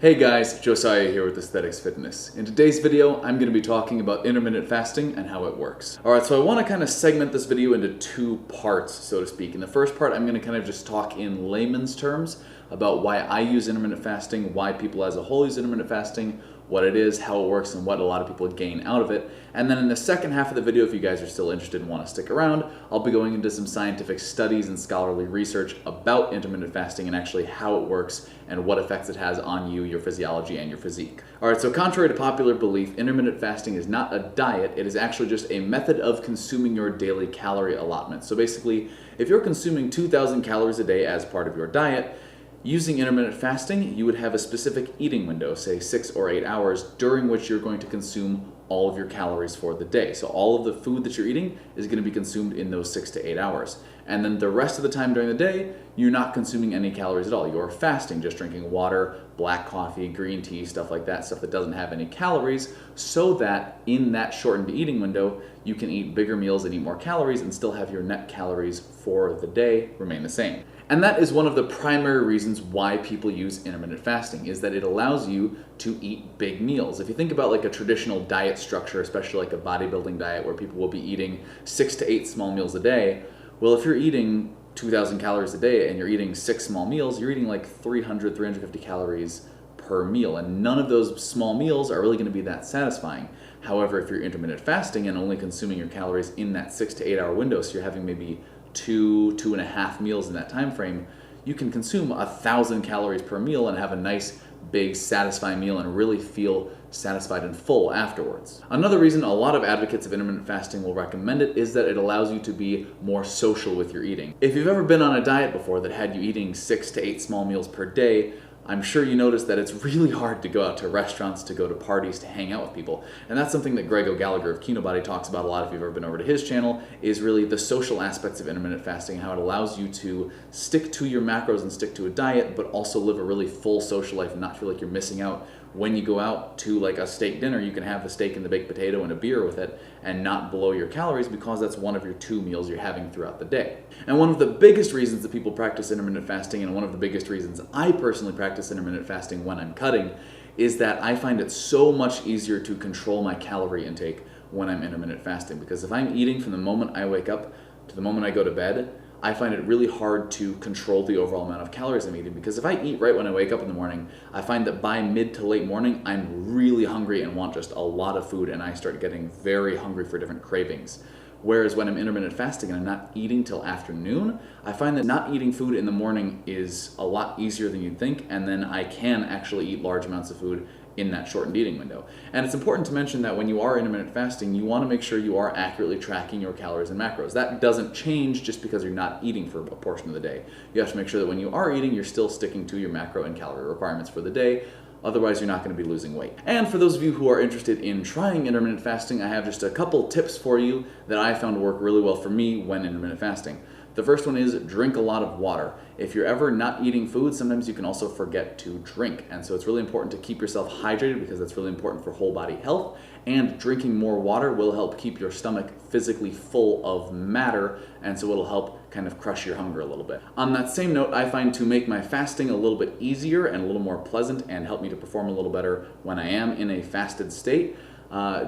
Hey guys, Josiah here with Aesthetyx Fitness. In today's video, I'm going to be talking about intermittent fasting and how it works. Alright, so I want to kind of segment this video into two parts, so to speak. In the first part, I'm going to kind of just talk in layman's terms about why I use intermittent fasting, why people as a whole use intermittent fasting, what it is, how it works, and what a lot of people gain out of it. And then in the second half of the video, if you guys are still interested and want to stick around, I'll be going into some scientific studies and scholarly research about intermittent fasting and actually how it works and what effects it has on you, your physiology, and your physique. Alright, so contrary to popular belief, intermittent fasting is not a diet. It is actually just a method of consuming your daily calorie allotment. So basically, if you're consuming 2,000 calories a day as part of your diet, using intermittent fasting, you would have a specific eating window, say 6 or 8 hours, during which you're going to consume all of your calories for the day. So all of the food that you're eating is going to be consumed in those 6 to 8 hours. And then the rest of the time during the day, you're not consuming any calories at all. You're fasting, just drinking water, black coffee, green tea, stuff like that, stuff that doesn't have any calories, so that in that shortened eating window, you can eat bigger meals and eat more calories and still have your net calories for the day remain the same. And that is one of the primary reasons why people use intermittent fasting, is that it allows you to eat big meals. If you think about like a traditional diet structure, especially like a bodybuilding diet where people will be eating 6 to 8 small meals a day, well, if you're eating 2,000 calories a day and you're eating 6 small meals, you're eating like 300, 350 calories per meal, and none of those small meals are really going to be that satisfying. However, if you're intermittent fasting and only consuming your calories in that 6 to 8 hour window, so you're having maybe 2.5 meals in that time frame, you can consume 1,000 calories per meal and have a nice, big, satisfying meal and really feel satisfied and full afterwards. Another reason a lot of advocates of intermittent fasting will recommend it is that it allows you to be more social with your eating. If you've ever been on a diet before that had you eating 6 to 8 small meals per day, I'm sure you noticed that it's really hard to go out to restaurants, to go to parties, to hang out with people. And that's something that Greg O'Gallagher of Kinobody talks about a lot if you've ever been over to his channel, is really the social aspects of intermittent fasting, how it allows you to stick to your macros and stick to a diet, but also live a really full social life and not feel like you're missing out. When you go out to like a steak dinner, you can have the steak and the baked potato and a beer with it and not blow your calories because that's one of your 2 meals you're having throughout the day. And one of the biggest reasons that people practice intermittent fasting, and one of the biggest reasons I personally practice intermittent fasting when I'm cutting, is that I find it so much easier to control my calorie intake when I'm intermittent fasting. Because if I'm eating from the moment I wake up to the moment I go to bed, I find it really hard to control the overall amount of calories I'm eating, because if I eat right when I wake up in the morning, I find that by mid to late morning, I'm really hungry and want just a lot of food, and I start getting very hungry for different cravings. Whereas when I'm intermittent fasting and I'm not eating till afternoon, I find that not eating food in the morning is a lot easier than you'd think, and then I can actually eat large amounts of food in that shortened eating window. And it's important to mention that when you are intermittent fasting, you want to make sure you are accurately tracking your calories and macros. That doesn't change just because you're not eating for a portion of the day. You have to make sure that when you are eating, you're still sticking to your macro and calorie requirements for the day. Otherwise, you're not going to be losing weight. And for those of you who are interested in trying intermittent fasting, I have just a couple tips for you that I found work really well for me when intermittent fasting. The first one is drink a lot of water. If you're ever not eating food, sometimes you can also forget to drink. And so it's really important to keep yourself hydrated, because that's really important for whole body health. And drinking more water will help keep your stomach physically full of matter, and so it'll help kind of crush your hunger a little bit. On that same note, I find to make my fasting a little bit easier and a little more pleasant and help me to perform a little better when I am in a fasted state,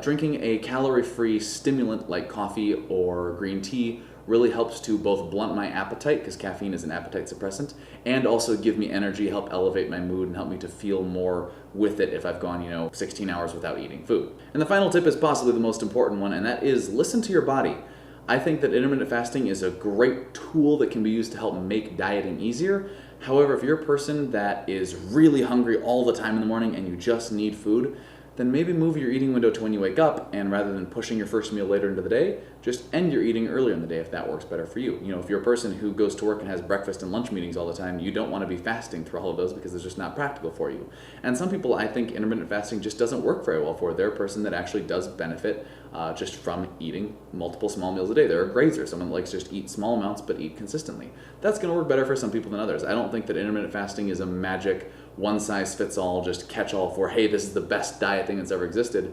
drinking a calorie-free stimulant like coffee or green tea really helps to both blunt my appetite, because caffeine is an appetite suppressant, and also give me energy, help elevate my mood, and help me to feel more with it if I've gone, 16 hours without eating food. And the final tip is possibly the most important one, and that is listen to your body. I think that intermittent fasting is a great tool that can be used to help make dieting easier. However, if you're a person that is really hungry all the time in the morning and you just need food, then maybe move your eating window to when you wake up, and rather than pushing your first meal later into the day, just end your eating earlier in the day if that works better for you. If you're a person who goes to work and has breakfast and lunch meetings all the time, you don't want to be fasting through all of those because it's just not practical for you. And some people, I think intermittent fasting just doesn't work very well for. They're a person that actually does benefit just from eating multiple small meals a day. They're a grazer, someone that likes to just eat small amounts but eat consistently. That's going to work better for some people than others. I don't think that intermittent fasting is a magic one-size-fits-all, just catch-all for, hey, this is the best diet thing that's ever existed.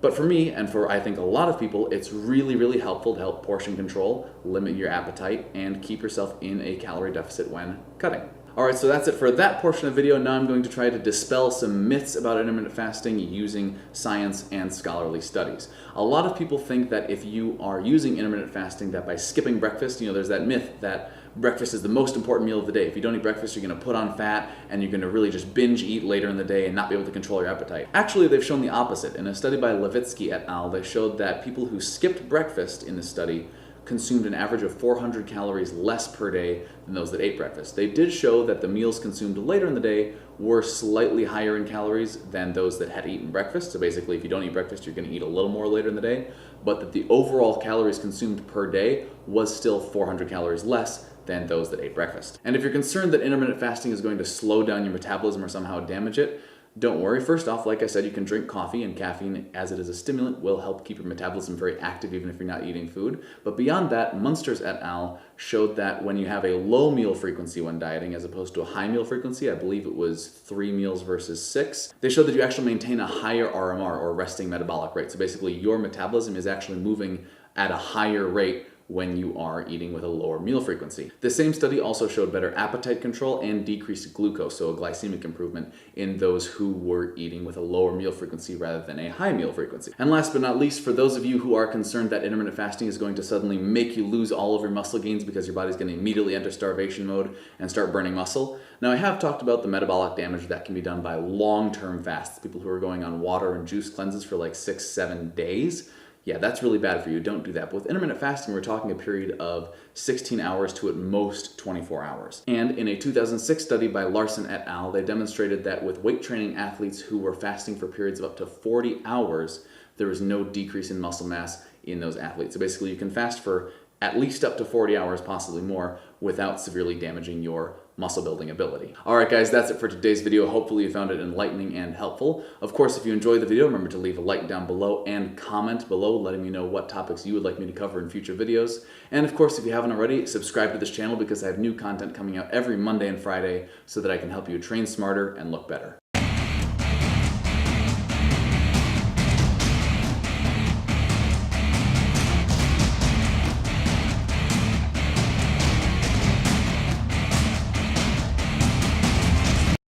But for me, and for I think a lot of people, it's really, really helpful to help portion control, limit your appetite, and keep yourself in a calorie deficit when cutting. Alright, so that's it for that portion of the video. Now I'm going to try to dispel some myths about intermittent fasting using science and scholarly studies. A lot of people think that if you are using intermittent fasting, that by skipping breakfast, there's that myth that breakfast is the most important meal of the day. If you don't eat breakfast, you're going to put on fat and you're going to really just binge eat later in the day and not be able to control your appetite. Actually, they've shown the opposite. In a study by Levitsky et al., they showed that people who skipped breakfast in the study consumed an average of 400 calories less per day than those that ate breakfast. They did show that the meals consumed later in the day were slightly higher in calories than those that had eaten breakfast. So basically, if you don't eat breakfast, you're going to eat a little more later in the day, but that the overall calories consumed per day was still 400 calories less than those that ate breakfast. And if you're concerned that intermittent fasting is going to slow down your metabolism or somehow damage it, don't worry. First off, like I said, you can drink coffee, and caffeine, as it is a stimulant, will help keep your metabolism very active even if you're not eating food. But beyond that, Munsters et al. Showed that when you have a low meal frequency when dieting as opposed to a high meal frequency, I believe it was 3 meals versus 6, they showed that you actually maintain a higher RMR, or resting metabolic rate. So basically, your metabolism is actually moving at a higher rate when you are eating with a lower meal frequency. The same study also showed better appetite control and decreased glucose, so a glycemic improvement in those who were eating with a lower meal frequency rather than a high meal frequency. And last but not least, for those of you who are concerned that intermittent fasting is going to suddenly make you lose all of your muscle gains because your body's going to immediately enter starvation mode and start burning muscle. Now, I have talked about the metabolic damage that can be done by long-term fasts, people who are going on water and juice cleanses for like 6-7 days. Yeah, that's really bad for you. Don't do that. But with intermittent fasting, we're talking a period of 16 hours to at most 24 hours. And in a 2006 study by Larson et al., they demonstrated that with weight training athletes who were fasting for periods of up to 40 hours, there was no decrease in muscle mass in those athletes. So basically, you can fast for at least up to 40 hours, possibly more, without severely damaging your muscle building ability. Alright guys, that's it for today's video. Hopefully you found it enlightening and helpful. Of course, if you enjoyed the video, remember to leave a like down below and comment below letting me know what topics you would like me to cover in future videos. And of course, if you haven't already, subscribe to this channel because I have new content coming out every Monday and Friday so that I can help you train smarter and look better.